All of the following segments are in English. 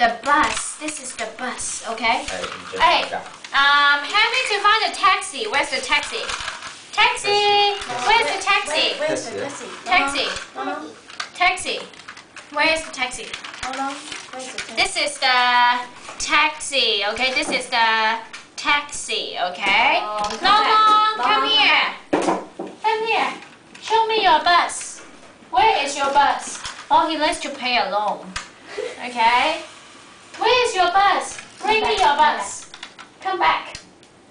The bus. This is the bus. Okay. Hey, help me to find the taxi. Where's the taxi? Taxi. Where's the taxi? Where's the taxi? Taxi. No. Taxi. Where's the taxi? Hold on. Where's the taxi? This is the taxi. Okay. This is the taxi. Okay. Long, come here. Come here. Show me your bus. Where is your bus? Oh, he likes to pay alone. Okay. Where is your bus? Bring me your bus. Come back.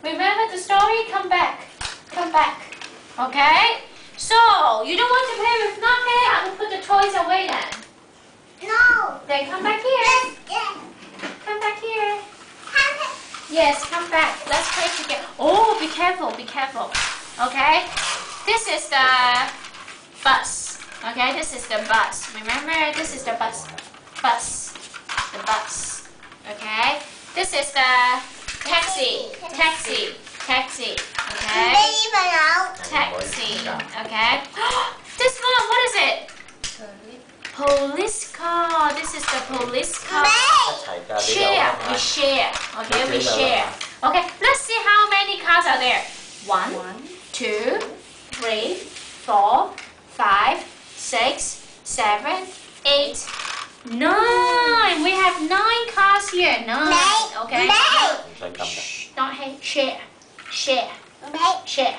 Remember the story? Come back. Come back. Okay? So, you don't want to play with nothing? I will put the toys away then. No. Then come back here. Yes. Come back here. Yes, come back. Let's play together. Oh, be careful. Be careful. Okay? This is the bus. Okay? This is the bus. Remember? This is the bus. Bus. The bus. Okay? This is the taxi. Taxi. Taxi. Okay? Taxi. Okay? This one, what is it? Police car. This is the police car. Share. We share. Okay, we share. Okay, let's see how many cars are there. 1, 2, 3, 4, 5, 6, 7, 8, 9. We have 9 cars here. 9. Okay. Shh, don't hate. Share. Share. Share.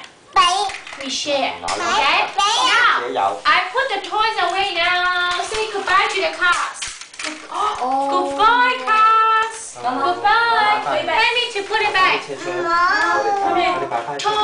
We share. Okay. Now I put the toys away now. Say goodbye to the cars. Goodbye, cars. Goodbye. Let me to put it back. Mom.